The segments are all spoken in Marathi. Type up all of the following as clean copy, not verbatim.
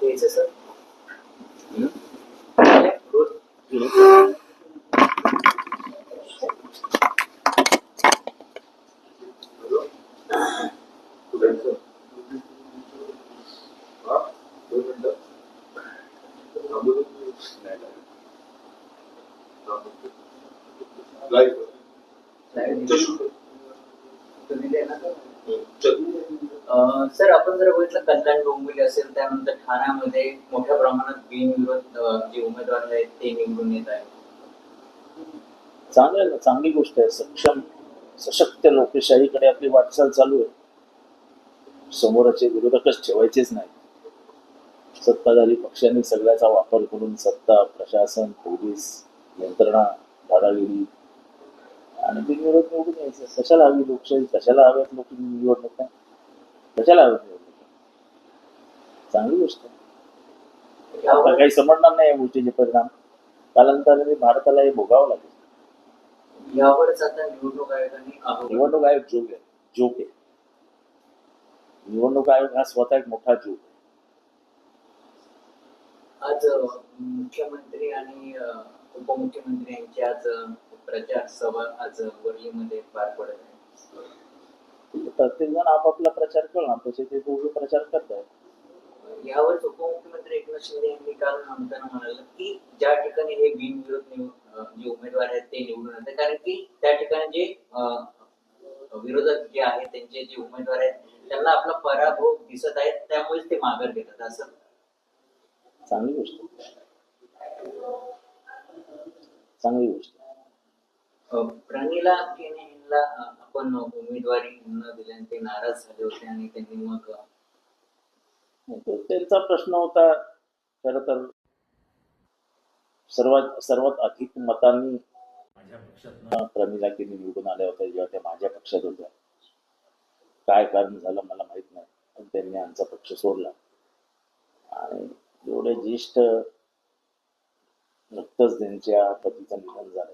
द्यायचं सर. सर आपण जर बघितलं कल्याण डोंबिवली असेल त्यानंतर ठाण्यामध्ये मोठ्या प्रमाणात बिनविरोध जे उमेदवार आहेत ते निवडून येत आहेत. चांगलं चांगली गोष्ट आहे. सक्षम सशक्त लोकशाहीकडे आपली वाटचाल चालू आहे. समोरचे विरोधकच ठेवायचेच नाही. सत्ताधारी पक्षांनी सगळ्याचा वापर करून सत्ता, प्रशासन, पोलीस, यंत्रणा, धारागिरी आणि बिनविरोध निवडून यायचं. कशाला हवी लोकशाही? कशाला हव्यात लोक निवडणुका? कशाला हव्यात निवडणुका? चांगली गोष्ट आहे. आता काही समजणार नाही या गोष्टीचे परिणाम. कालांतराने भारताला हे भोगावं लागेल. यावरच आता निवडणूक आयोगाने निवडणूक आयोग जोक आहे. निवडणूक आयोग हा स्वतः एक मोठा जोक आहे. आज मुख्यमंत्री आणि उपमुख्यमंत्री यांची आज प्रचार सभा आज वरळीमध्ये पार पडत आहे. प्रत्येक जण आपापला प्रचार करणार तसे ते दोघे प्रचार करतात. यावर उपमुख्यमंत्री एकनाथ शिंदे यांनी काल म्हणताना म्हणाले की ज्या ठिकाणी हे बिनविरोध जे उमेदवार आहेत ते निवडून येतात, कारण की त्या ठिकाणी जे विरोधक जे आहेत त्यांचे जे उमेदवार आहेत त्यांना आपला पराभव दिसत आहे, त्यामुळेच ते माघार घेतात. असं चांगली गोष्ट चांगली गोष्ट प्रणिला केने यांना आपण उमेदवारी न दिल्याने ते नाराज झाले होते आणि त्यांनी मग त्यांचा प्रश्न होता. खर तर सर्वात अधिक मतांनी माझ्या पक्षात प्रणिला केने निवडून आल्या होत्या जेव्हा त्या माझ्या पक्षात होत्या. काय कारण झालं मला माहित नाही, पण त्यांनी आमचा पक्ष सोडला आणि एवढे ज्येष्ठ नुकतंच त्यांच्या पतीचं निधन झालं.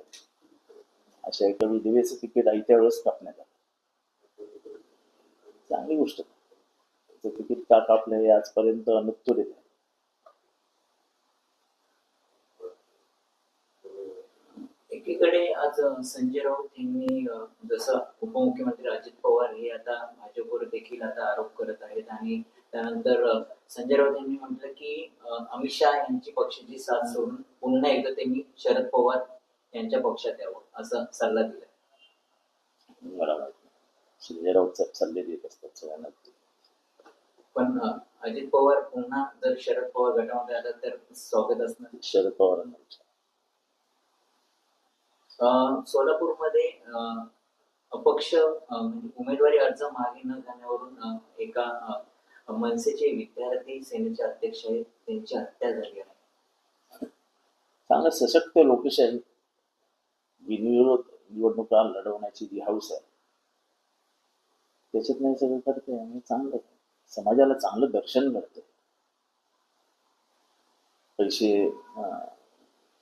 अशा एका विधवेचं तिकीट आहे त्यावेळेस कापण्यात आलं. चांगली गोष्ट. तिकीट का कापलं हे आजपर्यंत अनुत्तर आहे. एकीकडे आज संजय राऊत यांनी जसं उपमुख्यमंत्री अजित पवार हे आता भाजपवर देखील आता आरोप करत आहेत आणि त्यानंतर संजय राऊत यांनी म्हटलं की अमित शहा यांची पक्षाची साथ सोडून पुन्हा एकदा त्यांनी शरद पवार यांच्या पक्षात यावं असा सल्ला दिला. मला माहित नाही. संजय राऊत सल्ले देत असतात सगळ्यांना. पण अजित पवार पुन्हा जर शरद पवार गटामध्ये आला तर स्वागत असणार. शरद पवारांना सोलापूरमध्ये अपक्ष उमेदवारी अर्ज मागे न जाण्यावरून एका मनसेचे विद्यार्थी सेनेचे अध्यक्ष आहेत त्यांची हत्या झाली आहे. चांगलं सशक्त लोकशाही बिनविरोध निवडणुका लढवण्याची जी हौस आहे त्याच्यात नाही सगळं करते आणि चांगलं समाजाला चांगलं दर्शन घडतं. पैसे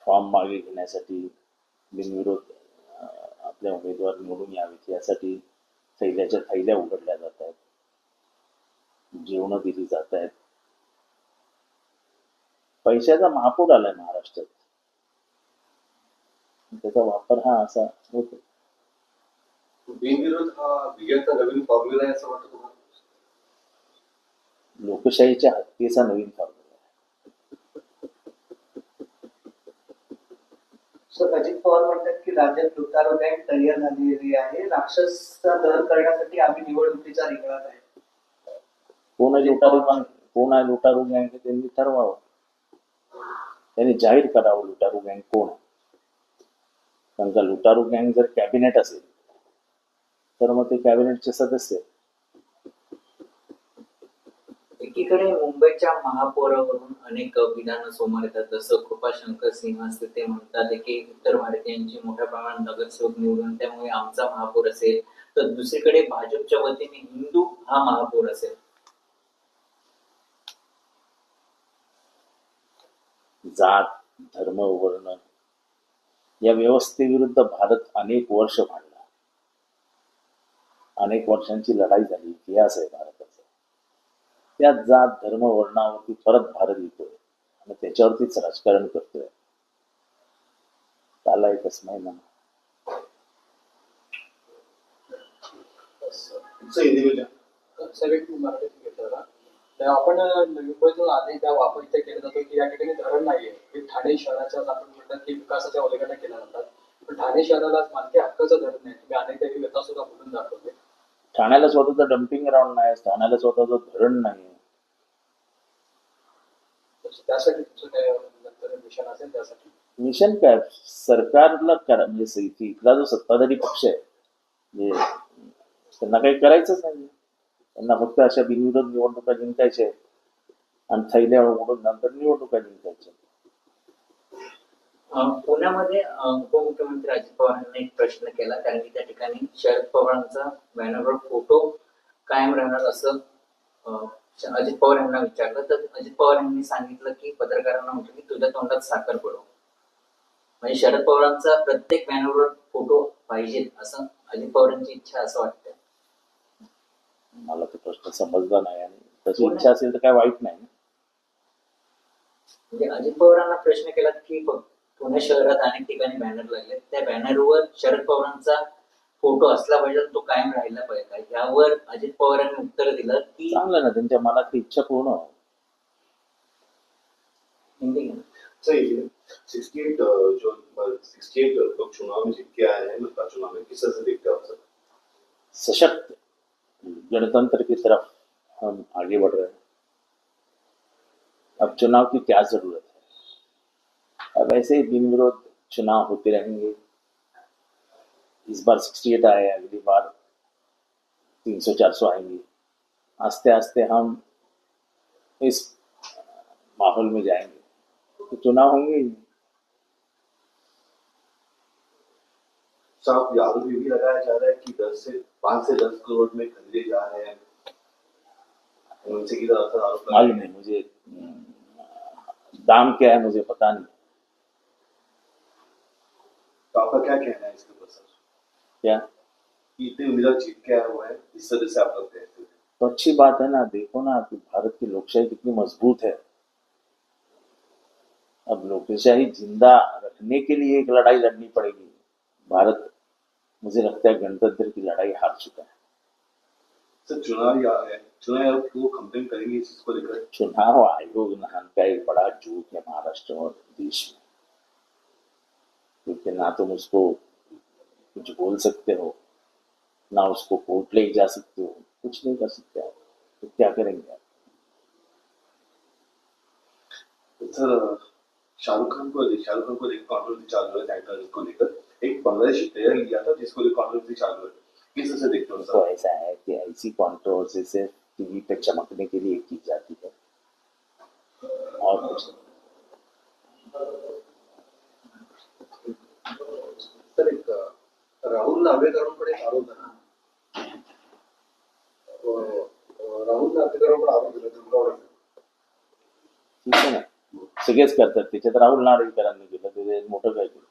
फॉर्म मागे घेण्यासाठी बिनविरोध आपल्या उमेदवार निवडून यावेत यासाठी थैल्याच्या थैल्या उघडल्या जात आहेत. जेवणं दिली जात आहेत. पैशाचा महापूर आलाय महाराष्ट्रात. त्याचा वापर हा असा होतो. बिनविरोध हा विजयाचा नवीन फॉर्म्युला आहे असं वाटतं तुम्हाला? लोकशाहीच्या हत्येचा नवीन फॉर्म्युला. सर अजित पवार म्हणतात की राज्यात लुटारू गँग तयार झालेली आहे. राक्षसचा दर करण्यासाठी आम्ही निवडणुकीचा रिंगणात आहे. कोण आहे लुटारू गँग त्यांनी ठरवावं. त्यांनी जाहीर करावं लुटारू गँग कोण आहे. कारण का लुटारू गँग जर कॅबिनेट असेल तर मग ते कॅबिनेटचे सदस्य. एकीकडे मुंबईच्या महापौरावरून अनेक विधानं समोर येतात. जसं कृपाशंकर सिंह असते ते म्हणतात की उत्तर भारतीयांची मोठ्या प्रमाणात नगरसेवक निवडून त्यामुळे आमचा महापौर असेल, तर दुसरीकडे भाजपच्या वतीने हिंदू हा महापौर असेल. जात, धर्म, वर्ण या व्यवस्थेविरुद्ध भारत अनेक वर्ष भांडला. अनेक वर्षांची लढाई झाली. इतिहास आहे भारताचा. त्या जात धर्म वर्णावरती परत भारत येतोय आणि त्याच्यावरतीच राजकारण करतोय. त्याला एकच नाही ना. सर एक मराठीत घेतलं तर आपण मुंबईतून आधी त्या वापर इथे केला जातो की या ठिकाणी धरण नाहीये. हे ठाणे शहराच्या आपण म्हणतात की विकासाच्या वगैरे केल्या जातात. पण ठाणे शहराला मालकी हक्काचं धरण नाही. तुम्ही अनेकदा ही व्यथा सुद्धा बोलून दाखवते. ठाण्याला स्वतःचं डम्पिंग ग्राउंड नाही, ठाण्याला स्वतःचं धरण नाही. त्यासाठी तुमचं काय नंतर मिशन असेल त्यासाठी मिशन काय सरकारला करा, म्हणजे इथला जो सत्ताधारी पक्ष आहे म्हणजे त्यांना काही करायचंच नाही. त्यांना फक्त अशा बिनविरोध निवडणुका जिंकायच्या आहेत आणि थैल्या उडून नंतर निवडणुका जिंकायच्या. पुण्यामध्ये उपमुख्यमंत्री अजित पवार यांनी एक प्रश्न केला, कारण की त्या ठिकाणी शरद पवारांचा बॅनरवर फोटो कायम राहणार असं अजित पवार यांना विचारलं, तर अजित पवार यांनी सांगितलं की पत्रकारांना म्हटलं की तुझ्या तोंडात साखर पडो. म्हणजे शरद पवारांचा प्रत्येक बॅनरवर फोटो पाहिजे असं अजित पवारांची इच्छा असं वाटतं. मला तो प्रश्न समजला नाही आणि तशी इच्छा असेल तर काय वाईट नाही. म्हणजे अजित पवारांना प्रश्न केला की पुणे शहरात अनेक ठिकाणी बॅनर लागले, त्या बॅनरवर शरद पवारांचा फोटो असला पाहिजे, तो कायम राहिला पाहिजे. यावर अजित पवारांनी उत्तर दिलं की चांगलं ना, त्यांच्या मनातली इच्छा पूर्ण हो. हिंदी में सर ये 68 लोग चुनाव में जीत के आए हैं लोकसभा चुनाव में, किस तरह से देखते हो आप सर? सशक्त गणतंत्र की तरफ हम आगे बढ़ रहे हैं. अब चुनाव की क्या जरूरत है. अब ऐसे ही दिन विरोध चुनाव होते रहेंगे. इस बार 68 आए, अगली बार 300-400 आएंगे. आस्ते आस्ते हम इस माहौल में जाएंगे तो चुनाव होंगे ही. साहब ये आरोप ये भी लगाया जा रहा है कि 5 से 10 करोड़ में खरीदे जा रहे हैं उनसे की तरफ से आरोप मालूम नहीं मुझे. दाम क्या है मुझे पता नहीं. तो आपका क्या कहना है इसके ऊपर सर? क्या कि इतने उम्मीदवार जीत के आए हुए हैं, इस तरह से आप लोग कहते हैं तो अच्छी बात है ना. देखो ना कि भारत की लोकशाही कितनी मजबूत है. अब लोकशाही जिंदा रखने के लिए एक लड़ाई लड़नी पड़ेगी. भारत मुझे लगता है गणतंत्र की लड़ाई हार चुका है. सर चुनाव आयोग को कंप्लेन करेंगे इस चीज को लेकर? चुनाव आयोग नाम का एक बड़ा झूठ है महाराष्ट्र और देश में. क्योंकि ना तुम उसको कुछ बोल सकते हो, ना उसको कोर्ट ले जा सकते हो, कुछ नहीं कर सकते आप. तो क्या करेंगे आप. सर शाहरुख खान को लेकर कंट्रोवर्सी चालू है टाइटल को लेकर. एक बांग्लादेशी प्लेयर लिया था जिसको लेकर कंट्रोवर्सी चालू है, किस तरह से देखते हो तो सर? ऐसा है कि ऐसी कंट्रोवर्सी सिर्फ टीवी पे चमकने के लिए की जाती है और कुछ नहीं. तर एक राहुल नार्वेकरांकडे एक आरोप झाला. राहुल नार्वेकरांकडे आरोप दिला दुर्गावरती. ठीक आहे ना, सगळेच करतात. त्याच्यात राहुल नार्वेकरांनी केलं, त्याच्यात मोठं काय केलं.